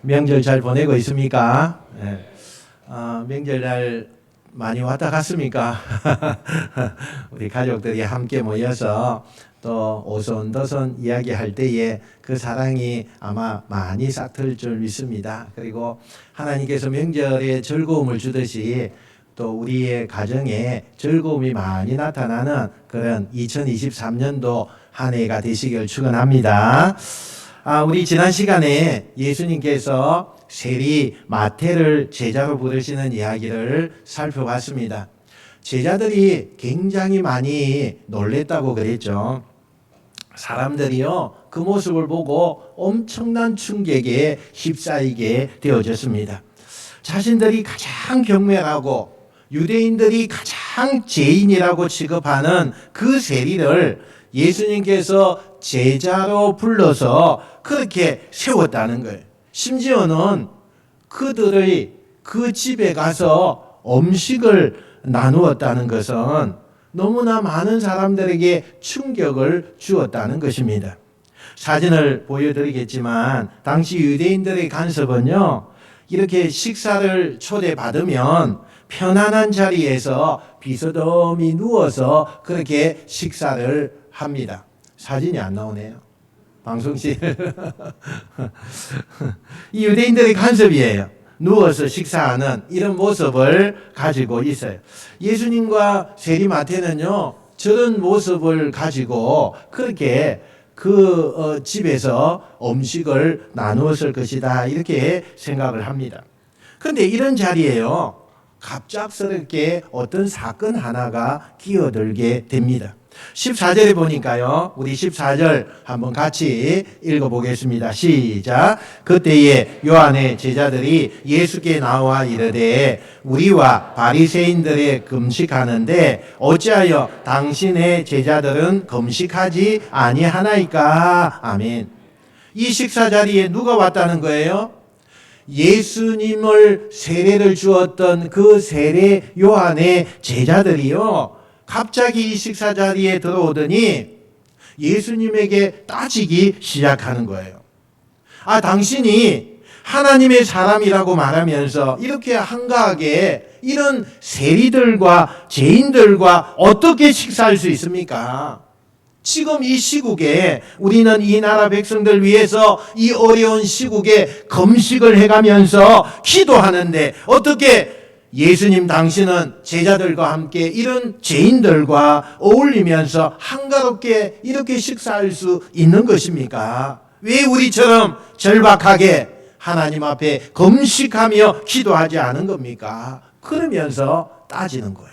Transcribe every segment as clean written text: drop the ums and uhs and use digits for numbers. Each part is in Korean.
명절 잘 보내고 있습니까? 네. 명절날 많이 왔다 갔습니까? 우리 가족들이 함께 모여서 또 오손도손 이야기할 때에 그 사랑이 아마 많이 싹틀 줄 믿습니다. 그리고 하나님께서 명절에 즐거움을 주듯이 또 우리의 가정에 즐거움이 많이 나타나는 그런 2023년도 한 해가 되시길 축원합니다. 우리 지난 시간에 예수님께서 세리 마태를 제자로 부르시는 이야기를 살펴봤습니다. 제자들이 굉장히 많이 놀랬다고 그랬죠. 사람들이요, 그 모습을 보고 엄청난 충격에 휩싸이게 되어졌습니다. 자신들이 가장 경멸하고 유대인들이 가장 죄인이라고 취급하는 그 세리를 예수님께서 제자로 불러서 그렇게 세웠다는 거예요. 심지어는 그들의 그 집에 가서 음식을 나누었다는 것은 너무나 많은 사람들에게 충격을 주었다는 것입니다. 사진을 보여드리겠지만 당시 유대인들의 간섭은요, 이렇게 식사를 초대받으면 편안한 자리에서 비스듬히 누워서 그렇게 식사를 합니다. 사진이 안 나오네요. 방송실. 이 유대인들의 간섭이에요. 누워서 식사하는 이런 모습을 가지고 있어요. 예수님과 세리 마태는요, 저런 모습을 가지고 그렇게 그 집에서 음식을 나누었을 것이다, 이렇게 생각을 합니다. 그런데 이런 자리에요, 갑작스럽게 어떤 사건 하나가 끼어들게 됩니다. 14절에 보니까요, 우리 14절 한번 같이 읽어보겠습니다. 시작. 그때에 요한의 제자들이 예수께 나와 이르되 우리와 바리새인들의 금식하는데 어찌하여 당신의 제자들은 금식하지 아니하나이까? 아멘. 이 식사 자리에 누가 왔다는 거예요? 예수님을 세례를 주었던 그 세례 요한의 제자들이요, 갑자기 이 식사 자리에 들어오더니 예수님에게 따지기 시작하는 거예요. 당신이 하나님의 사람이라고 말하면서 이렇게 한가하게 이런 세리들과 죄인들과 어떻게 식사할 수 있습니까? 지금 이 시국에 우리는 이 나라 백성들 위해서 이 어려운 시국에 금식을 해가면서 기도하는데 어떻게 예수님 당신은 제자들과 함께 이런 죄인들과 어울리면서 한가롭게 이렇게 식사할 수 있는 것입니까? 왜 우리처럼 절박하게 하나님 앞에 금식하며 기도하지 않은 겁니까? 그러면서 따지는 거예요.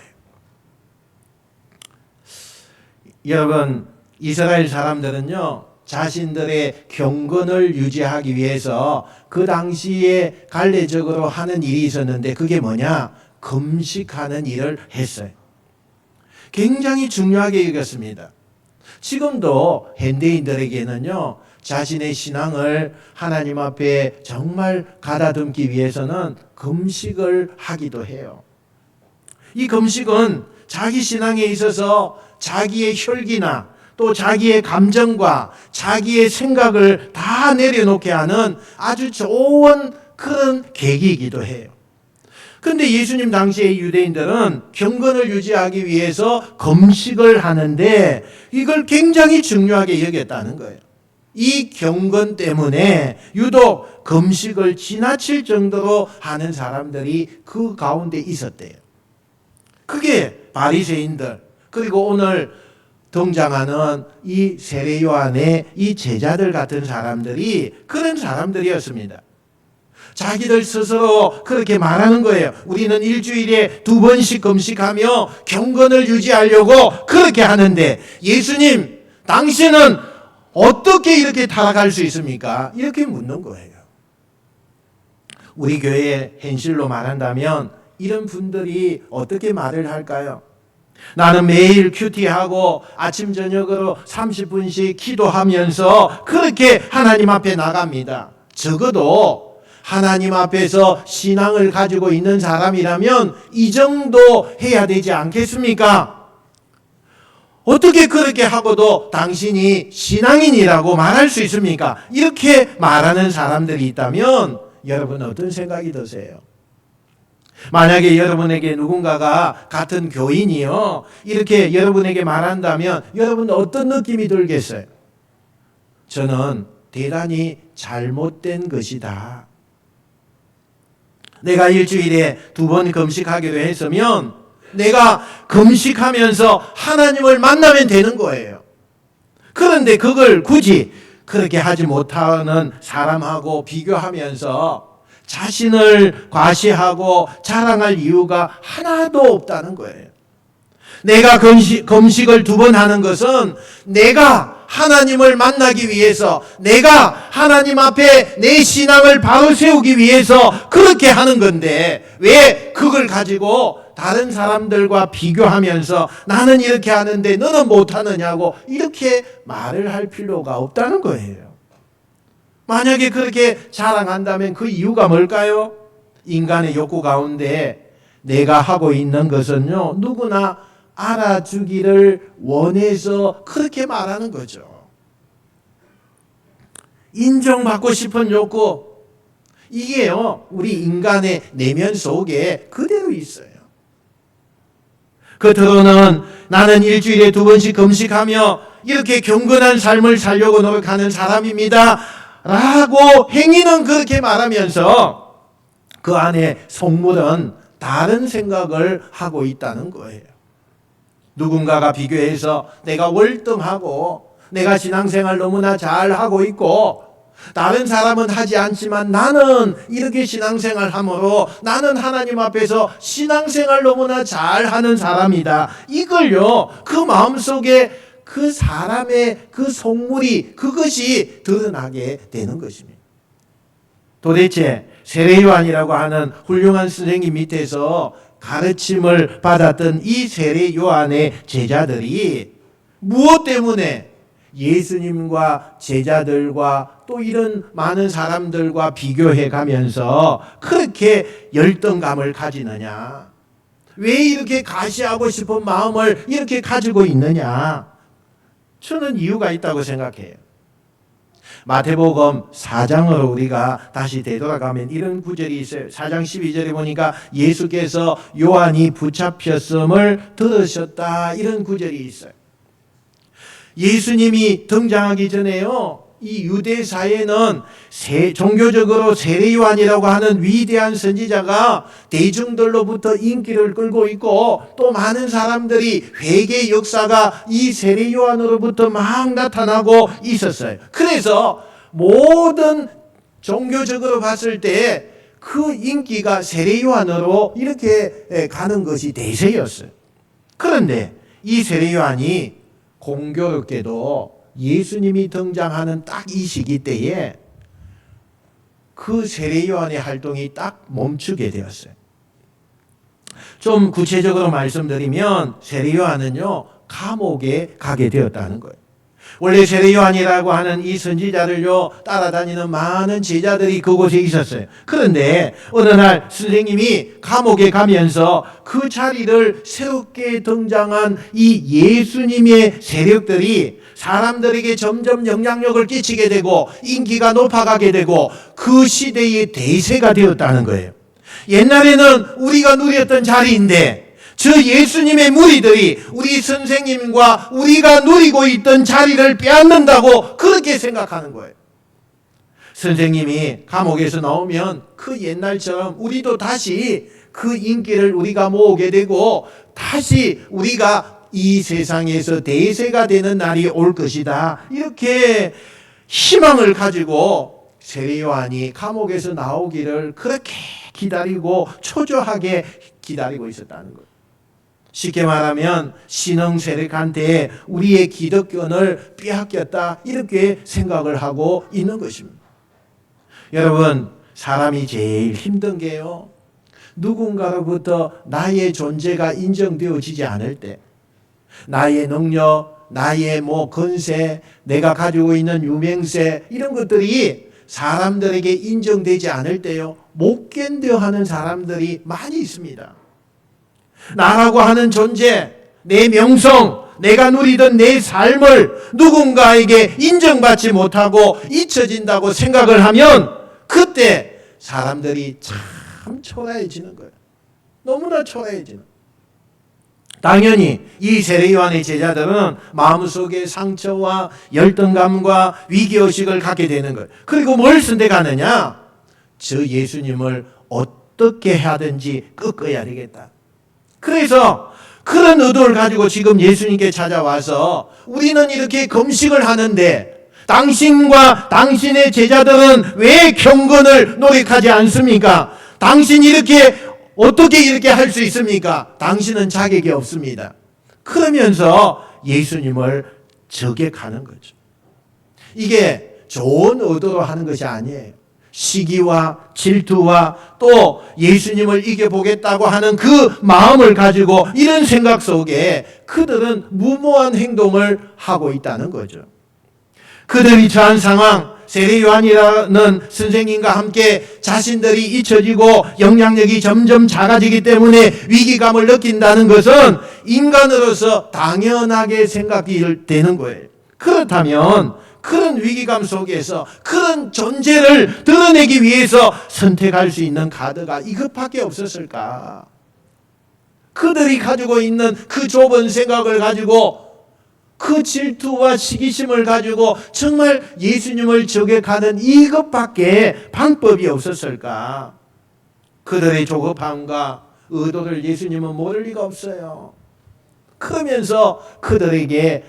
여러분, 이스라엘 사람들은요, 자신들의 경건을 유지하기 위해서 그 당시에 관례적으로 하는 일이 있었는데 그게 뭐냐? 금식하는 일을 했어요. 굉장히 중요하게 여겼습니다. 지금도 현대인들에게는요, 자신의 신앙을 하나님 앞에 정말 가다듬기 위해서는 금식을 하기도 해요. 이 금식은 자기 신앙에 있어서 자기의 혈기나 또 자기의 감정과 자기의 생각을 다 내려놓게 하는 아주 좋은 그런 계기이기도 해요. 그런데 예수님 당시의 유대인들은 경건을 유지하기 위해서 금식을 하는데 이걸 굉장히 중요하게 여겼다는 거예요. 이 경건 때문에 유독 금식을 지나칠 정도로 하는 사람들이 그 가운데 있었대요. 그게 바리새인들, 그리고 오늘 등장하는 이 세례 요한의 이 제자들 같은 사람들이 그런 사람들이었습니다. 자기들 스스로 그렇게 말하는 거예요. 우리는 일주일에 2번씩 금식하며 경건을 유지하려고 그렇게 하는데 예수님, 당신은 어떻게 이렇게 타락할 수 있습니까? 이렇게 묻는 거예요. 우리 교회의 현실로 말한다면 이런 분들이 어떻게 말을 할까요? 나는 매일 큐티하고 아침 저녁으로 30분씩 기도하면서 그렇게 하나님 앞에 나갑니다. 적어도 하나님 앞에서 신앙을 가지고 있는 사람이라면 이 정도 해야 되지 않겠습니까? 어떻게 그렇게 하고도 당신이 신앙인이라고 말할 수 있습니까? 이렇게 말하는 사람들이 있다면 여러분 어떤 생각이 드세요? 만약에 여러분에게 누군가가 같은 교인이요 이렇게 여러분에게 말한다면 여러분 어떤 느낌이 들겠어요? 저는 대단히 잘못된 것이다. 내가 일주일에 2번 금식하기로 했으면 내가 금식하면서 하나님을 만나면 되는 거예요. 그런데 그걸 굳이 그렇게 하지 못하는 사람하고 비교하면서 자신을 과시하고 자랑할 이유가 하나도 없다는 거예요. 내가 금식을 2번 하는 것은 내가 하나님을 만나기 위해서, 내가 하나님 앞에 내 신앙을 바로 세우기 위해서 그렇게 하는 건데 왜 그걸 가지고 다른 사람들과 비교하면서 나는 이렇게 하는데 너는 못하느냐고 이렇게 말을 할 필요가 없다는 거예요. 만약에 그렇게 자랑한다면 그 이유가 뭘까요? 인간의 욕구 가운데 내가 하고 있는 것은요 누구나 알아주기를 원해서 그렇게 말하는 거죠. 인정받고 싶은 욕구, 이게요 우리 인간의 내면 속에 그대로 있어요. 겉으로는 나는 일주일에 2번씩 금식하며 이렇게 경건한 삶을 살려고 노력하는 사람입니다 라고 행위는 그렇게 말하면서 그 안에 속물은 다른 생각을 하고 있다는 거예요. 누군가가 비교해서 내가 월등하고 내가 신앙생활 너무나 잘하고 있고 다른 사람은 하지 않지만 나는 이렇게 신앙생활함으로 나는 하나님 앞에서 신앙생활 너무나 잘하는 사람이다. 이걸요 그 마음속에 그 사람의 그 속물이 그것이 드러나게 되는 것입니다. 도대체 세례요한이라고 하는 훌륭한 선생님 밑에서 가르침을 받았던 이 세례요한의 제자들이 무엇 때문에 예수님과 제자들과 또 이런 많은 사람들과 비교해 가면서 그렇게 열등감을 가지느냐? 왜 이렇게 가시하고 싶은 마음을 이렇게 가지고 있느냐? 저는 이유가 있다고 생각해요. 마태복음 4장으로 우리가 다시 되돌아가면 이런 구절이 있어요. 4장 12절에 보니까 예수께서 요한이 붙잡혔음을 들으셨다 이런 구절이 있어요. 예수님이 등장하기 전에요 이 유대사회는 종교적으로 세례요한이라고 하는 위대한 선지자가 대중들로부터 인기를 끌고 있고 또 많은 사람들이 회개 역사가 이 세례요한으로부터 막 나타나고 있었어요. 그래서 모든 종교적으로 봤을 때 그 인기가 세례요한으로 이렇게 가는 것이 대세였어요. 그런데 이 세례요한이 공교롭게도 예수님이 등장하는 딱 이 시기 때에 그 세례요한의 활동이 딱 멈추게 되었어요. 좀 구체적으로 말씀드리면 세례요한은요 감옥에 가게 되었다는 거예요. 원래 세례요한이라고 하는 이 선지자를요 따라다니는 많은 제자들이 그곳에 있었어요. 그런데 어느 날 선생님이 감옥에 가면서 그 자리를 새롭게 등장한 이 예수님의 세력들이 사람들에게 점점 영향력을 끼치게 되고 인기가 높아가게 되고 그 시대의 대세가 되었다는 거예요. 옛날에는 우리가 누렸던 자리인데 저 예수님의 무리들이 우리 선생님과 우리가 누리고 있던 자리를 빼앗는다고 그렇게 생각하는 거예요. 선생님이 감옥에서 나오면 그 옛날처럼 우리도 다시 그 인기를 우리가 모으게 되고 다시 우리가 이 세상에서 대세가 되는 날이 올 것이다. 이렇게 희망을 가지고 세례요한이 감옥에서 나오기를 그렇게 기다리고 초조하게 기다리고 있었다는 거예요. 쉽게 말하면 신흥 세력한테 우리의 기득권을 빼앗겼다 이렇게 생각을 하고 있는 것입니다. 여러분 사람이 제일 힘든 게요 누군가로부터 나의 존재가 인정되어지지 않을 때 나의 능력, 나의 건세, 내가 가지고 있는 유명세 이런 것들이 사람들에게 인정되지 않을 때요 못 견뎌하는 사람들이 많이 있습니다. 나라고 하는 존재, 내 명성, 내가 누리던 내 삶을 누군가에게 인정받지 못하고 잊혀진다고 생각을 하면 그때 사람들이 참 초라해지는 거예요. 너무나 초라해지는. 당연히 이 세례요한의 제자들은 마음속에 상처와 열등감과 위기의식을 갖게 되는 거예요. 그리고 뭘 선택하느냐? 저 예수님을 어떻게 하든지 꺾어야 되겠다. 그래서 그런 의도를 가지고 지금 예수님께 찾아와서 우리는 이렇게 금식을 하는데 당신과 당신의 제자들은 왜 경건을 노력하지 않습니까? 당신이 어떻게 이렇게 할 수 있습니까? 당신은 자격이 없습니다. 그러면서 예수님을 저격하는 거죠. 이게 좋은 의도로 하는 것이 아니에요. 시기와 질투와 또 예수님을 이겨보겠다고 하는 그 마음을 가지고 이런 생각 속에 그들은 무모한 행동을 하고 있다는 거죠. 그들이 처한 상황, 세례요한이라는 선생님과 함께 자신들이 잊혀지고 영향력이 점점 작아지기 때문에 위기감을 느낀다는 것은 인간으로서 당연하게 생각이 되는 거예요. 그렇다면 그런 위기감 속에서 그런 존재를 드러내기 위해서 선택할 수 있는 카드가 이것밖에 없었을까? 그들이 가지고 있는 그 좁은 생각을 가지고 그 질투와 시기심을 가지고 정말 예수님을 저격하는 이것밖에 방법이 없었을까? 그들의 조급함과 의도를 예수님은 모를 리가 없어요. 그러면서 그들에게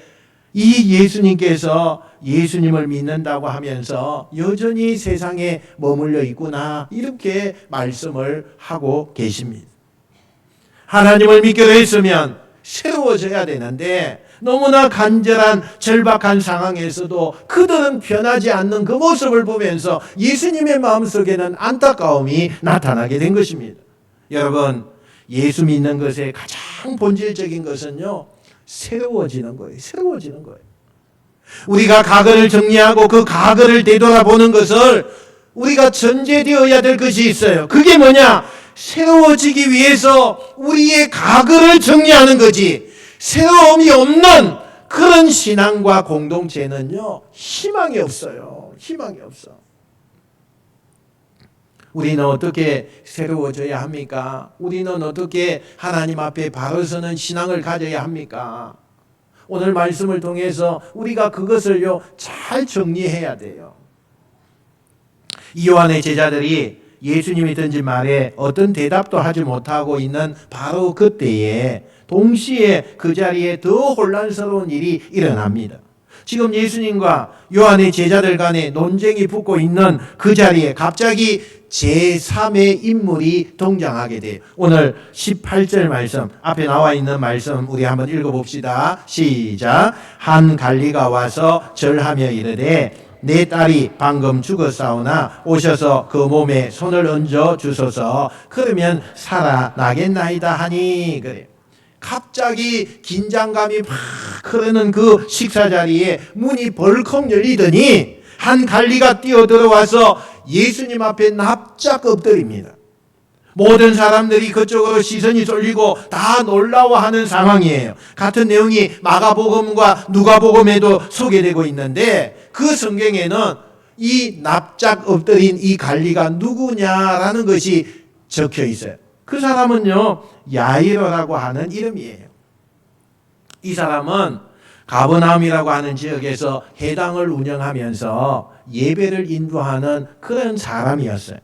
이 예수님께서 예수님을 믿는다고 하면서 여전히 세상에 머물러 있구나 이렇게 말씀을 하고 계십니다. 하나님을 믿기로 했으면 새로워져야 되는데 너무나 간절한 절박한 상황에서도 그들은 변하지 않는 그 모습을 보면서 예수님의 마음속에는 안타까움이 나타나게 된 것입니다. 여러분, 예수 믿는 것의 가장 본질적인 것은요, 새로워지는 거예요. 새로워지는 거예요. 우리가 과거를 정리하고 그 과거를 되돌아보는 것을 우리가 전제되어야 될 것이 있어요. 그게 뭐냐? 새로워지기 위해서 우리의 과거를 정리하는 거지. 새로움이 없는 그런 신앙과 공동체는요, 희망이 없어요. 희망이 없어. 우리는 어떻게 새로워져야 합니까? 우리는 어떻게 하나님 앞에 바로 서는 신앙을 가져야 합니까? 오늘 말씀을 통해서 우리가 그것을요, 잘 정리해야 돼요. 요한의 제자들이 예수님이 던진 말에 어떤 대답도 하지 못하고 있는 바로 그때에 동시에 그 자리에 더 혼란스러운 일이 일어납니다. 지금 예수님과 요한의 제자들 간에 논쟁이 붙고 있는 그 자리에 갑자기 제3의 인물이 등장하게 돼요. 오늘 18절 말씀, 앞에 나와 있는 말씀 우리 한번 읽어봅시다. 시작. 한 관리가 와서 절하며 이르되 내 딸이 방금 죽었사오나 오셔서 그 몸에 손을 얹어 주소서. 그러면 살아나겠나이다 하니. 그래. 갑자기 긴장감이 막 흐르는 그 식사 자리에 문이 벌컥 열리더니 한 관리가 뛰어들어와서 예수님 앞에 납작 엎드립니다. 모든 사람들이 그쪽으로 시선이 쏠리고 다 놀라워하는 상황이에요. 같은 내용이 마가복음과 누가복음에도 소개되고 있는데 그 성경에는 이 납작 엎드린 이 관리가 누구냐라는 것이 적혀 있어요. 그 사람은요, 야이로라고 하는 이름이에요. 이 사람은 가버나움이라고 하는 지역에서 회당을 운영하면서 예배를 인도하는 그런 사람이었어요.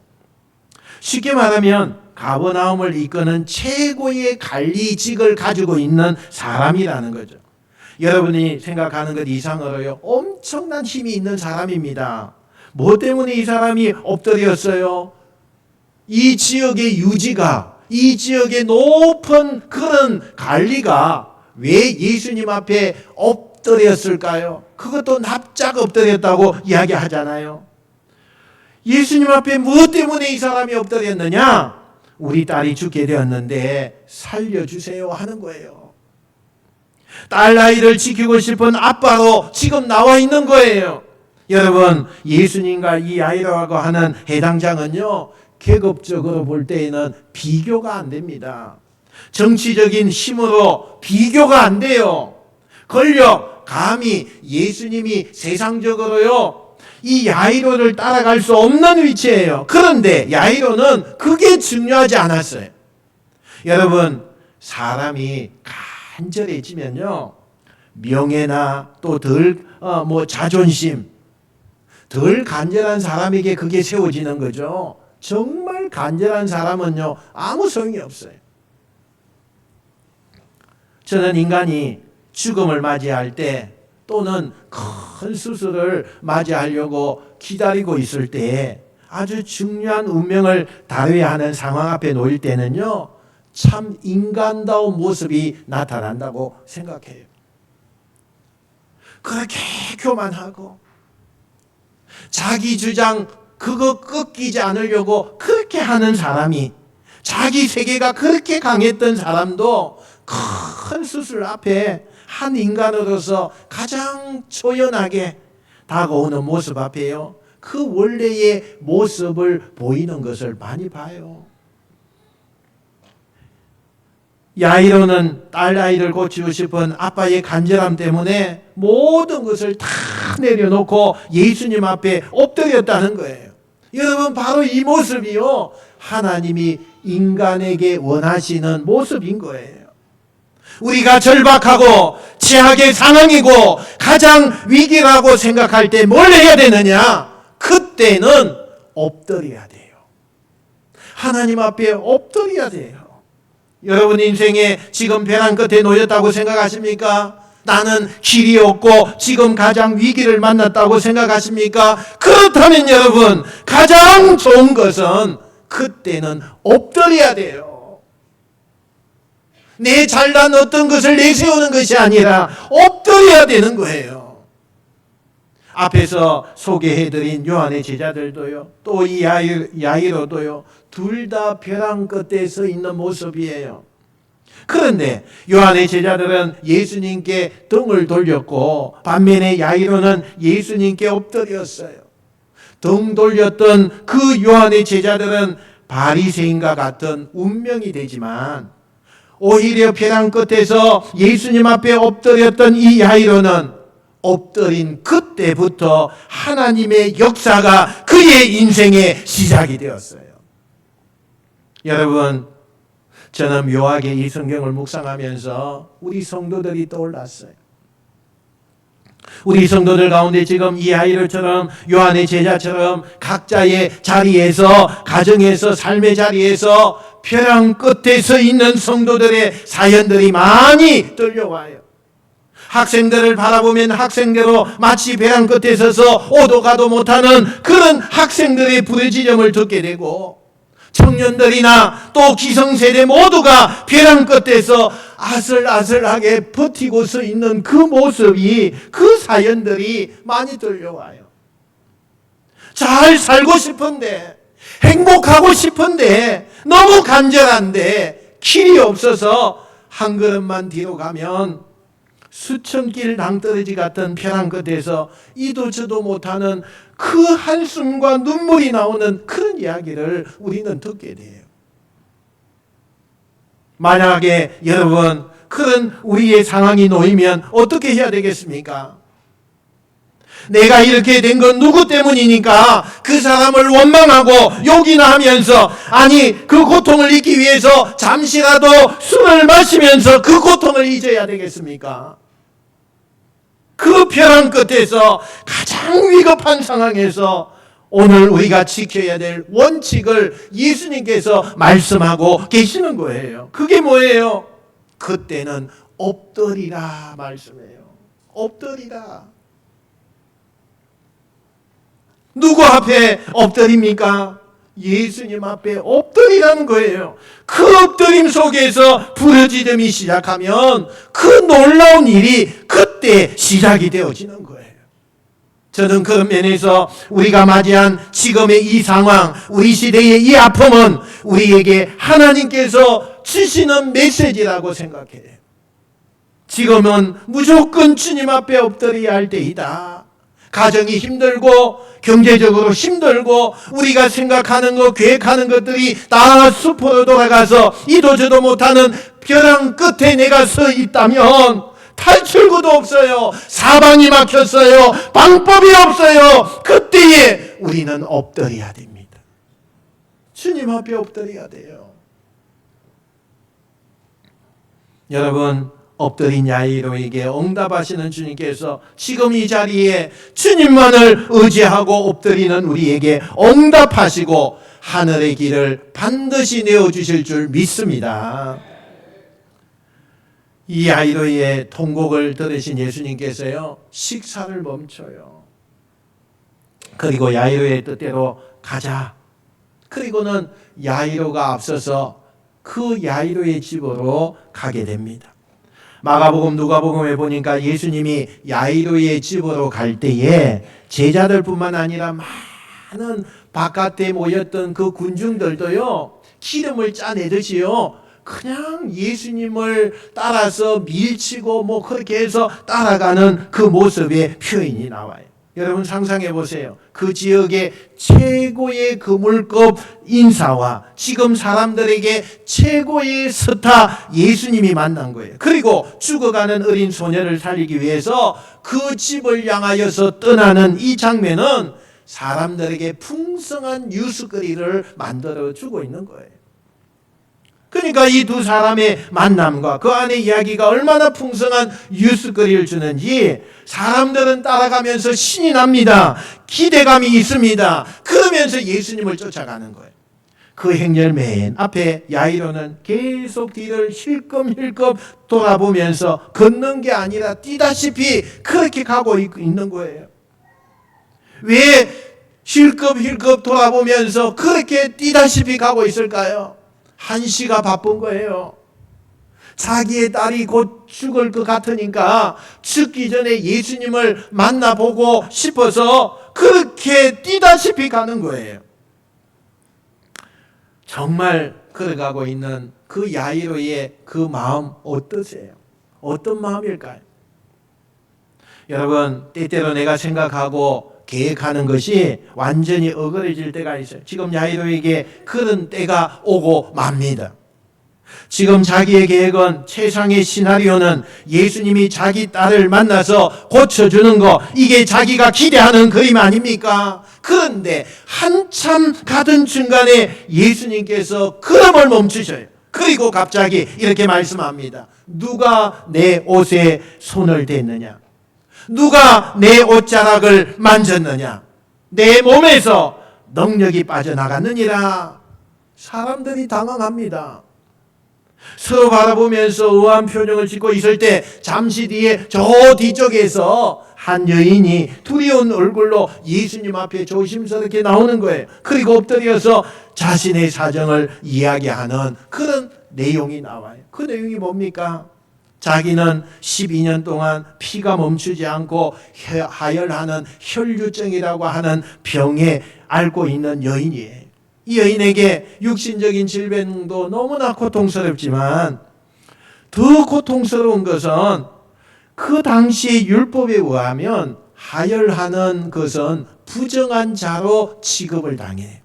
쉽게 말하면 가버나움을 이끄는 최고의 관리직을 가지고 있는 사람이라는 거죠. 여러분이 생각하는 것 이상으로요, 엄청난 힘이 있는 사람입니다. 뭐 때문에 이 사람이 엎드렸어요? 이 지역의 유지가, 이 지역의 높은 그런 관리가 왜 예수님 앞에 엎드렸을까요? 그것도 납작 엎드렸다고 이야기하잖아요. 예수님 앞에 무엇 때문에 이 사람이 엎드렸느냐? 우리 딸이 죽게 되었는데 살려주세요 하는 거예요. 딸 아이를 지키고 싶은 아빠로 지금 나와 있는 거예요. 여러분, 예수님과 이 아이라고 하는 해당장은요, 계급적으로 볼 때에는 비교가 안 됩니다. 정치적인 힘으로 비교가 안 돼요. 권력, 감히 예수님이 세상적으로요, 이 야이로를 따라갈 수 없는 위치예요. 그런데 야이로는 그게 중요하지 않았어요. 여러분, 사람이 간절해지면요, 명예나 또 자존심, 덜 간절한 사람에게 그게 세워지는 거죠. 정말 간절한 사람은요, 아무 소용이 없어요. 저는 인간이 죽음을 맞이할 때 또는 큰 수술을 맞이하려고 기다리고 있을 때 아주 중요한 운명을 다뤄야 하는 상황 앞에 놓일 때는요, 참 인간다운 모습이 나타난다고 생각해요. 그렇게 교만하고 자기 주장 그거 꺾이지 않으려고 그렇게 하는 사람이, 자기 세계가 그렇게 강했던 사람도 큰 수술 앞에 한 인간으로서 가장 초연하게 다가오는 모습 앞에요, 그 원래의 모습을 보이는 것을 많이 봐요. 야이로는 딸 아이를 고치고 싶은 아빠의 간절함 때문에 모든 것을 다 내려놓고 예수님 앞에 엎드렸다는 거예요. 여러분, 바로 이 모습이요, 하나님이 인간에게 원하시는 모습인 거예요. 우리가 절박하고 최악의 상황이고 가장 위기라고 생각할 때 뭘 해야 되느냐? 그때는 엎드려야 돼요. 하나님 앞에 엎드려야 돼요. 여러분 인생에 지금 벼랑 끝에 놓였다고 생각하십니까? 나는 길이 없고 지금 가장 위기를 만났다고 생각하십니까? 그렇다면 여러분, 가장 좋은 것은 그때는 엎드려야 돼요. 내 잘난 어떤 것을 내세우는 것이 아니라 엎드려야 되는 거예요. 앞에서 소개해드린 요한의 제자들도요, 또 이 야이로도요, 둘 다 벼랑 끝에 서 있는 모습이에요. 그런데 요한의 제자들은 예수님께 등을 돌렸고 반면에 야이로는 예수님께 엎드렸어요. 등 돌렸던 그 요한의 제자들은 바리새인과 같은 운명이 되지만 오히려 벼랑 끝에서 예수님 앞에 엎드렸던 이 야이로는 엎드린 그때부터 하나님의 역사가 그의 인생의 시작이 되었어요. 여러분, 저는 묘하게 이 성경을 묵상하면서 우리 성도들이 떠올랐어요. 우리 성도들 가운데 지금 이 아이들처럼 요한의 제자처럼 각자의 자리에서, 가정에서, 삶의 자리에서 벼랑 끝에 서 있는 성도들의 사연들이 많이 들려와요. 학생들을 바라보면 학생대로 마치 벼랑 끝에 서서 오도 가도 못하는 그런 학생들의 부르짖음을 듣게 되고, 청년들이나 또 기성세대 모두가 벼랑 끝에서 아슬아슬하게 버티고 서 있는 그 모습이, 그 사연들이 많이 들려와요. 잘 살고 싶은데, 행복하고 싶은데, 너무 간절한데 길이 없어서 한 걸음만 뒤로 가면 수천 길 낭떠러지 같은 벼랑 끝에서 이도 저도 못하는 그 한숨과 눈물이 나오는 그런 이야기를 우리는 듣게 돼요. 만약에 여러분 그런 우리의 상황이 놓이면 어떻게 해야 되겠습니까? 내가 이렇게 된 건 누구 때문이니까 그 사람을 원망하고 욕이나 하면서, 아니 그 고통을 잊기 위해서 잠시라도 술을 마시면서 그 고통을 잊어야 되겠습니까? 그 벼랑 끝에서 가장 위급한 상황에서 오늘 우리가 지켜야 될 원칙을 예수님께서 말씀하고 계시는 거예요. 그게 뭐예요? 그때는 엎드리라 말씀해요. 엎드리라. 누구 앞에 엎드립니까? 예수님 앞에 엎드리라는 거예요. 그 엎드림 속에서 부르짖음이 시작하면 그 놀라운 일이 그때 시작이 되어지는 거예요. 저는 그런 면에서 우리가 맞이한 지금의 이 상황, 우리 시대의 이 아픔은 우리에게 하나님께서 주시는 메시지라고 생각해요. 지금은 무조건 주님 앞에 엎드려야 할 때이다. 가정이 힘들고 경제적으로 힘들고 우리가 생각하는 것, 계획하는 것들이 다 숲으로 돌아가서 이도 저도 못하는 벼랑 끝에 내가 서 있다면 탈출구도 없어요. 사방이 막혔어요. 방법이 없어요. 그때에 우리는 엎드려야 됩니다. 주님 앞에 엎드려야 돼요. 여러분, 엎드린 야이로에게 응답하시는 주님께서 지금 이 자리에 주님만을 의지하고 엎드리는 우리에게 응답하시고 하늘의 길을 반드시 내어주실 줄 믿습니다. 이 야이로의 통곡을 들으신 예수님께서요, 식사를 멈춰요. 그리고 야이로의 뜻대로 가자. 그리고는 야이로가 앞서서 그 야이로의 집으로 가게 됩니다. 마가복음, 누가복음에 보니까 예수님이 야이로의 집으로 갈 때에 제자들뿐만 아니라 많은 바깥에 모였던 그 군중들도요, 기름을 짜내듯이요, 그냥 예수님을 따라서 밀치고 뭐 그렇게 해서 따라가는 그 모습의 표현이 나와요. 여러분 상상해 보세요. 그 지역의 최고의 그물급 인사와 지금 사람들에게 최고의 스타 예수님이 만난 거예요. 그리고 죽어가는 어린 소녀를 살리기 위해서 그 집을 향하여서 떠나는 이 장면은 사람들에게 풍성한 뉴스거리를 만들어 주고 있는 거예요. 그러니까 이 두 사람의 만남과 그 안의 이야기가 얼마나 풍성한 뉴스거리를 주는지 사람들은 따라가면서 신이 납니다. 기대감이 있습니다. 그러면서 예수님을 쫓아가는 거예요. 그 행렬 맨 앞에 야이로는 계속 뒤를 힐끔힐끔 돌아보면서 걷는 게 아니라 뛰다시피 그렇게 가고 있는 거예요. 왜 힐끔힐끔 돌아보면서 그렇게 뛰다시피 가고 있을까요? 한시가 바쁜 거예요. 자기의 딸이 곧 죽을 것 같으니까 죽기 전에 예수님을 만나보고 싶어서 그렇게 뛰다시피 가는 거예요. 정말 걸어가고 있는 그 야이로의 그 마음 어떠세요? 어떤 마음일까요? 여러분, 때때로 내가 생각하고 계획하는 것이 완전히 어그러질 때가 있어요. 지금 야이로에게 그런 때가 오고 맙니다. 지금 자기의 계획은, 최상의 시나리오는 예수님이 자기 딸을 만나서 고쳐주는 거, 이게 자기가 기대하는 그림 아닙니까? 그런데 한참 가던 중간에 예수님께서 걸음을 멈추셔요. 그리고 갑자기 이렇게 말씀합니다. 누가 내 옷에 손을 댔느냐? 누가 내 옷자락을 만졌느냐? 내 몸에서 능력이 빠져나갔느니라. 사람들이 당황합니다. 서로 바라보면서 의아한 표정을 짓고 있을 때 잠시 뒤에 저 뒤쪽에서 한 여인이 두려운 얼굴로 예수님 앞에 조심스럽게 나오는 거예요. 그리고 엎드려서 자신의 사정을 이야기하는 그런 내용이 나와요. 그 내용이 뭡니까? 자기는 12년 동안 피가 멈추지 않고 하혈하는 혈류증이라고 하는 병에 앓고 있는 여인이에요. 이 여인에게 육신적인 질병도 너무나 고통스럽지만 더 고통스러운 것은 그 당시의 율법에 의하면 하혈하는 것은 부정한 자로 취급을 당해요.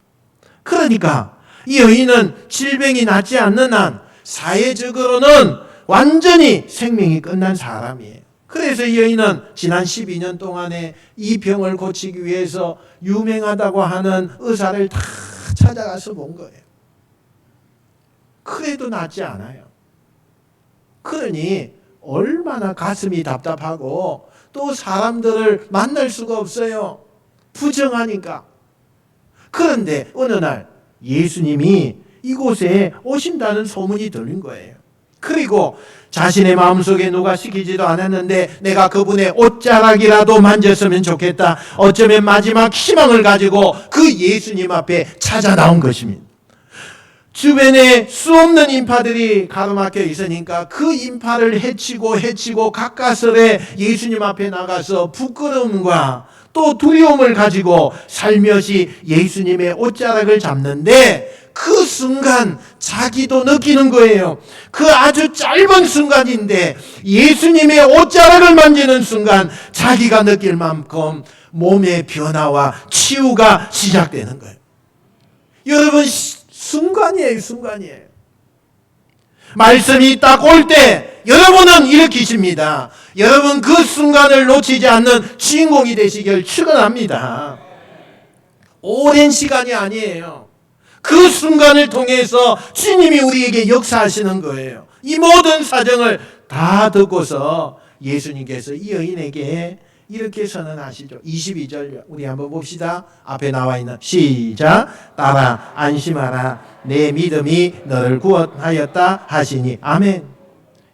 그러니까 이 여인은 질병이 낫지 않는 한 사회적으로는 완전히 생명이 끝난 사람이에요. 그래서 이 여인은 지난 12년 동안에 이 병을 고치기 위해서 유명하다고 하는 의사를 다 찾아가서 본 거예요. 그래도 낫지 않아요. 그러니 얼마나 가슴이 답답하고 또 사람들을 만날 수가 없어요. 부정하니까. 그런데 어느 날 예수님이 이곳에 오신다는 소문이 들린 거예요. 그리고 자신의 마음속에 누가 시키지도 않았는데 내가 그분의 옷자락이라도 만졌으면 좋겠다. 어쩌면 마지막 희망을 가지고 그 예수님 앞에 찾아 나온 것입니다. 주변에 수없는 인파들이 가로막혀 있으니까 그 인파를 해치고 가까스레 예수님 앞에 나가서 부끄러움과 또 두려움을 가지고 살며시 예수님의 옷자락을 잡는데 그 순간 자기도 느끼는 거예요. 그 아주 짧은 순간인데 예수님의 옷자락을 만지는 순간 자기가 느낄 만큼 몸의 변화와 치유가 시작되는 거예요. 여러분, 순간이에요. 말씀이 딱 올 때 여러분은 일으키십니다. 여러분 그 순간을 놓치지 않는 주인공이 되시길 축원합니다. 오랜 시간이 아니에요. 그 순간을 통해서 주님이 우리에게 역사하시는 거예요. 이 모든 사정을 다 듣고서 예수님께서 이 여인에게 이렇게 선언하시죠. 22절 우리 한번 봅시다. 앞에 나와 있는 시작. 따라 안심하라. 내 믿음이 너를 구원하였다 하시니 아멘.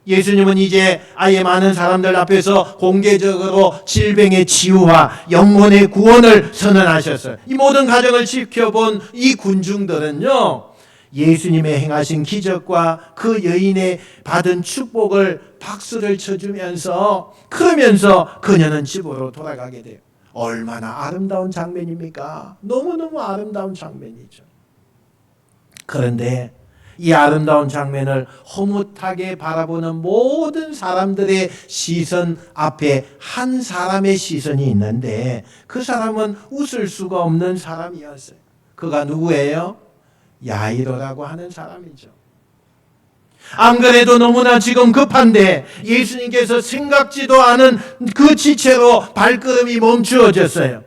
예수님은 이제 아예 많은 사람들 앞에서 공개적으로 질병의 치유와 영혼의 구원을 선언하셨어요. 이 모든 과정을 지켜본 이 군중들은요, 예수님의 행하신 기적과 그 여인의 받은 축복을 박수를 쳐주면서 그러면서 그녀는 집으로 돌아가게 돼요. 얼마나 아름다운 장면입니까? 너무너무 아름다운 장면이죠. 그런데 이 아름다운 장면을 허무하게 바라보는 모든 사람들의 시선 앞에 한 사람의 시선이 있는데 그 사람은 웃을 수가 없는 사람이었어요. 그가 누구예요? 야이로라고 하는 사람이죠. 안 그래도 너무나 지금 급한데 예수님께서 생각지도 않은 그 지체로 발걸음이 멈추어졌어요.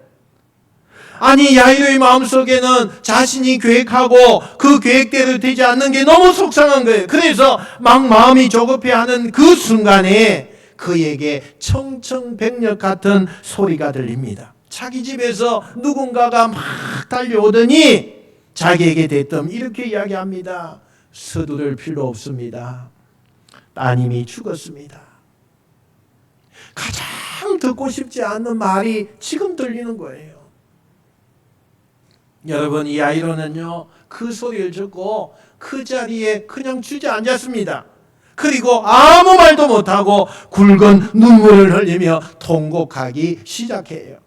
아니 야이로의 마음속에는 자신이 계획하고 그 계획대로 되지 않는 게 너무 속상한 거예요. 그래서 막 마음이 조급해하는 그 순간에 그에게 청청백력 같은 소리가 들립니다. 자기 집에서 누군가가 막 달려오더니 자기에게 대뜸 이렇게 이야기합니다. 서두를 필요 없습니다. 따님이 죽었습니다. 가장 듣고 싶지 않은 말이 지금 들리는 거예요. 여러분 이 야이로는요 그 소리를 듣고 그 자리에 그냥 주저앉았습니다. 그리고 아무 말도 못하고 굵은 눈물을 흘리며 통곡하기 시작해요.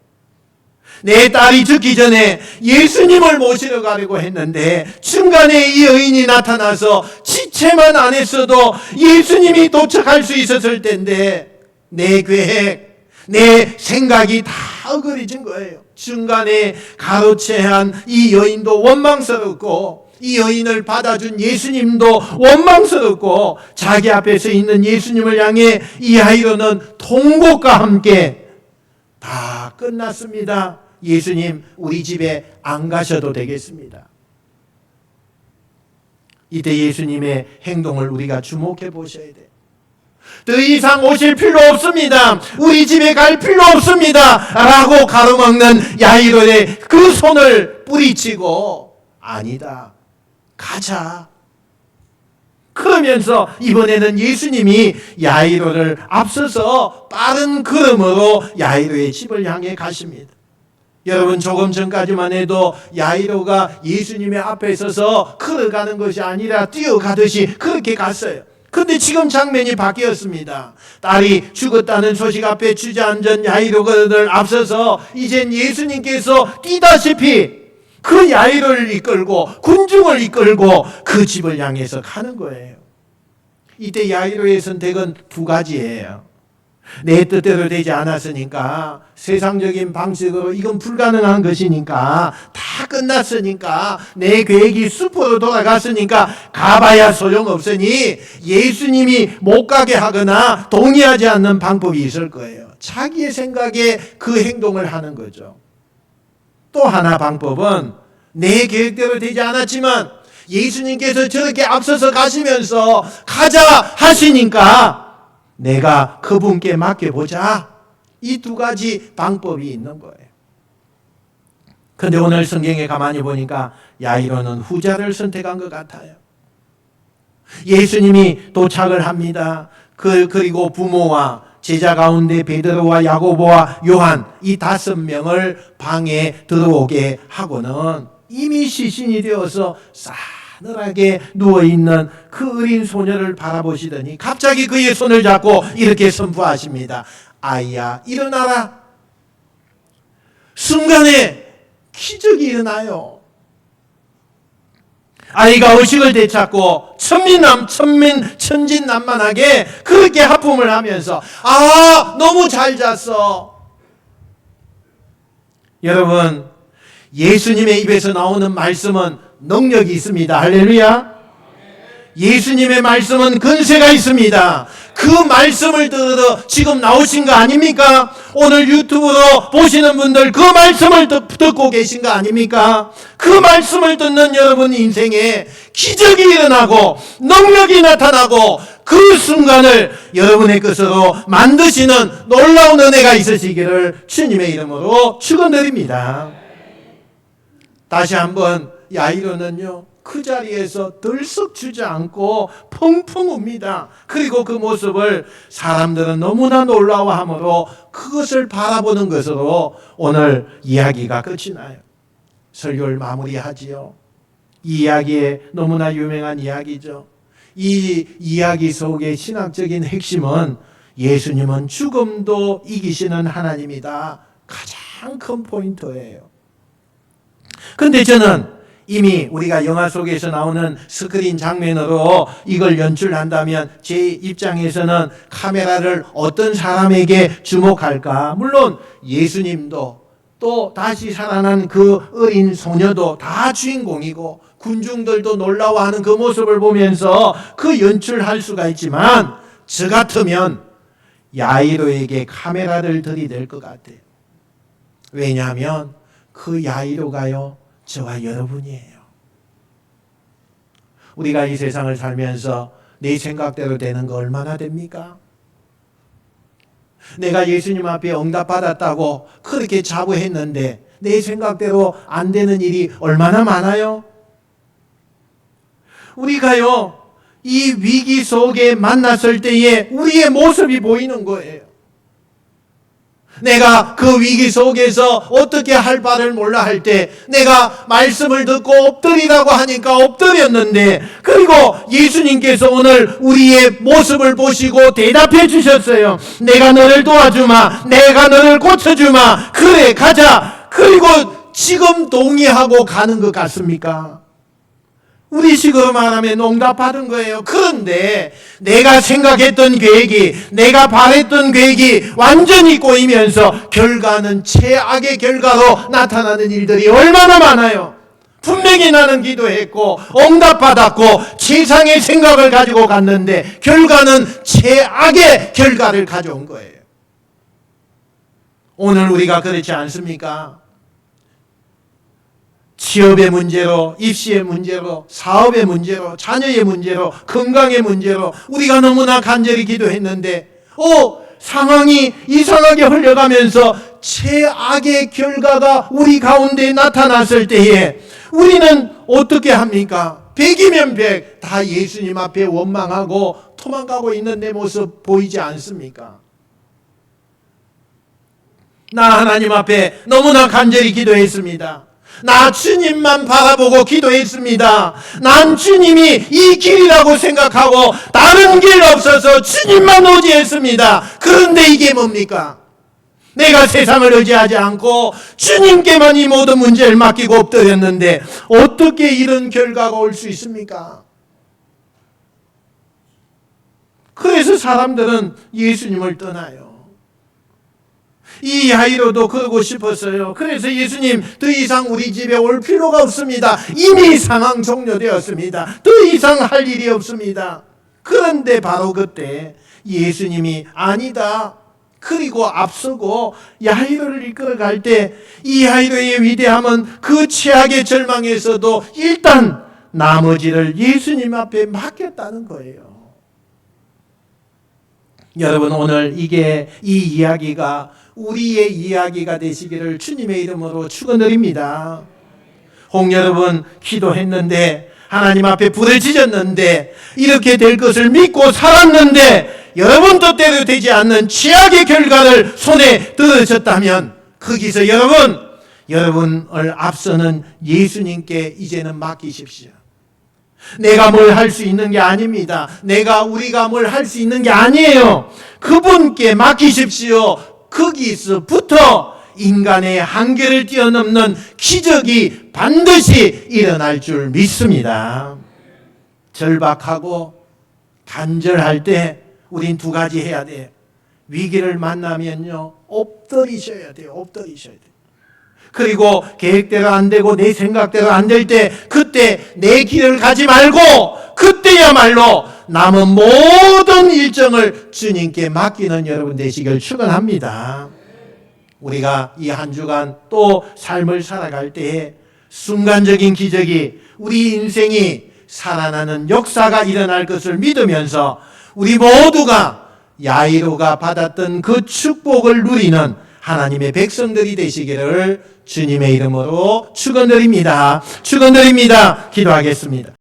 내 딸이 죽기 전에 예수님을 모시러 가려고 했는데 중간에 이 여인이 나타나서 지체만 안 했어도 예수님이 도착할 수 있었을 텐데 내 계획, 내 생각이 다 어그러진 거예요. 중간에 가로채한 이 여인도 원망스럽고 이 여인을 받아준 예수님도 원망스럽고 자기 앞에 서 있는 예수님을 향해 이 야이로는 통곡과 함께 다 끝났습니다. 예수님 우리 집에 안 가셔도 되겠습니다. 이때 예수님의 행동을 우리가 주목해 보셔야 돼요. 더 이상 오실 필요 없습니다. 우리 집에 갈 필요 없습니다. 라고 가로막는 야이로의 그 손을 뿌리치고 아니다. 가자. 그러면서 이번에는 예수님이 야이로를 앞서서 빠른 걸음으로 야이로의 집을 향해 가십니다. 여러분 조금 전까지만 해도 야이로가 예수님의 앞에 서서 걸어가는 것이 아니라 뛰어가듯이 그렇게 갔어요. 그런데 지금 장면이 바뀌었습니다. 딸이 죽었다는 소식 앞에 주저앉은 야이로를 앞서서 이젠 예수님께서 뛰다시피 그 야이로를 이끌고 군중을 이끌고 그 집을 향해서 가는 거예요. 이때 야이로의 선택은 두 가지예요. 내 뜻대로 되지 않았으니까 세상적인 방식으로 이건 불가능한 것이니까 다 끝났으니까 내 계획이 숲으로 돌아갔으니까 가봐야 소용없으니 예수님이 못 가게 하거나 동의하지 않는 방법이 있을 거예요. 자기의 생각에 그 행동을 하는 거죠. 또 하나 방법은 내 계획대로 되지 않았지만 예수님께서 저렇게 앞서서 가시면서 가자 하시니까 내가 그분께 맡겨보자. 이 두 가지 방법이 있는 거예요. 그런데 오늘 성경에 가만히 보니까 야이로는 후자를 선택한 것 같아요. 예수님이 도착을 합니다. 그리고 부모와 제자 가운데 베드로와 야고보와 요한 이 5명을 방에 들어오게 하고는 이미 시신이 되어서 싸늘하게 누워있는 그 어린 소녀를 바라보시더니 갑자기 그의 손을 잡고 이렇게 선포하십니다. 아이야 일어나라. 순간에 기적이 일어나요. 아이가 의식을 되찾고 천진난만하게 그렇게 하품을 하면서 너무 잘 잤어. 여러분 예수님의 입에서 나오는 말씀은 능력이 있습니다. 할렐루야. 예수님의 말씀은 근세가 있습니다. 그 말씀을 들어 지금 나오신 거 아닙니까? 오늘 유튜브로 보시는 분들 그 말씀을 듣고 계신 거 아닙니까? 그 말씀을 듣는 여러분 인생에 기적이 일어나고 능력이 나타나고 그 순간을 여러분의 것으로 만드시는 놀라운 은혜가 있으시기를 주님의 이름으로 축원드립니다. 다시 한번 야이로는요, 그 자리에서 들썩 주저앉고 펑펑 웁니다. 그리고 그 모습을 사람들은 너무나 놀라워하므로 그것을 바라보는 것으로 오늘 이야기가 끝이 나요. 설교를 마무리하지요. 이 이야기에 너무나 유명한 이야기죠. 이 이야기 속의 신학적인 핵심은 예수님은 죽음도 이기시는 하나님이다. 가장 큰 포인트예요. 그런데 저는 이미 우리가 영화 속에서 나오는 스크린 장면으로 이걸 연출한다면 제 입장에서는 카메라를 어떤 사람에게 주목할까? 물론 예수님도 또 다시 살아난 그 어린 소녀도 다 주인공이고 군중들도 놀라워하는 그 모습을 보면서 그 연출할 수가 있지만 저 같으면 야이로에게 카메라를 들이댈 것 같아요. 왜냐하면 그 야이로가요, 저와 여러분이에요. 우리가 이 세상을 살면서 내 생각대로 되는 거 얼마나 됩니까? 내가 예수님 앞에 응답받았다고 그렇게 자부했는데 내 생각대로 안 되는 일이 얼마나 많아요? 우리가요, 이 위기 속에 만났을 때에 우리의 모습이 보이는 거예요. 내가 그 위기 속에서 어떻게 할 바를 몰라 할 때 내가 말씀을 듣고 엎드리라고 하니까 엎드렸는데, 그리고 예수님께서 오늘 우리의 모습을 보시고 대답해 주셨어요. 내가 너를 도와주마, 내가 너를 고쳐주마, 그래 가자. 그리고 지금 동의하고 가는 것 같습니까? 우리식으로 말하면 응답받은 거예요. 그런데 내가 생각했던 계획이, 내가 바랬던 계획이 완전히 꼬이면서 결과는 최악의 결과로 나타나는 일들이 얼마나 많아요. 분명히 나는 기도했고 응답받았고 세상의 생각을 가지고 갔는데 결과는 최악의 결과를 가져온 거예요. 오늘 우리가 그렇지 않습니까? 취업의 문제로, 입시의 문제로, 사업의 문제로, 자녀의 문제로, 건강의 문제로 우리가 너무나 간절히 기도했는데 상황이 이상하게 흘러가면서 최악의 결과가 우리 가운데 나타났을 때에 우리는 어떻게 합니까? 100이면 100 다 예수님 앞에 원망하고 도망가고 있는 내 모습 보이지 않습니까? 나 하나님 앞에 너무나 간절히 기도했습니다. 나 주님만 바라보고 기도했습니다. 난 주님이 이 길이라고 생각하고 다른 길 없어서 주님만 의지했습니다. 그런데 이게 뭡니까? 내가 세상을 의지하지 않고 주님께만 이 모든 문제를 맡기고 엎드렸는데 어떻게 이런 결과가 올 수 있습니까? 그래서 사람들은 예수님을 떠나요. 이 야이로도 그러고 싶었어요. 그래서 예수님, 더 이상 우리 집에 올 필요가 없습니다. 이미 상황 종료되었습니다. 더 이상 할 일이 없습니다. 그런데 바로 그때 예수님이 아니다, 그리고 앞서고 야이로를 이끌어갈 때 이 야이로의 위대함은 그 최악의 절망에서도 일단 나머지를 예수님 앞에 맡겼다는 거예요. 여러분, 오늘 이 이야기가 우리의 이야기가 되시기를 주님의 이름으로 축원드립니다. 홍 여러분, 기도했는데 하나님 앞에 불을 지졌는데 이렇게 될 것을 믿고 살았는데 여러분 뜻대로 되지 않는 최악의 결과를 손에 들으셨다면 거기서 여러분을 앞서는 예수님께 이제는 맡기십시오. 내가 뭘 할 수 있는 게 아닙니다. 우리가 뭘 할 수 있는 게 아니에요. 그분께 맡기십시오. 거기서부터 인간의 한계를 뛰어넘는 기적이 반드시 일어날 줄 믿습니다. 절박하고 간절할 때 우린 두 가지 해야 돼요. 위기를 만나면요, 엎드리셔야 돼요. 엎드리셔야 돼요. 그리고 계획대로 안 되고 내 생각대로 안 될 때 그때 내 길을 가지 말고 그때야말로 남은 모든 일정을 주님께 맡기는 여러분 되시길 축원합니다. 우리가 이 한 주간 또 삶을 살아갈 때에 순간적인 기적이 우리 인생이 살아나는 역사가 일어날 것을 믿으면서 우리 모두가 야이로가 받았던 그 축복을 누리는 하나님의 백성들이 되시기를 주님의 이름으로 축원드립니다. 축원드립니다. 기도하겠습니다.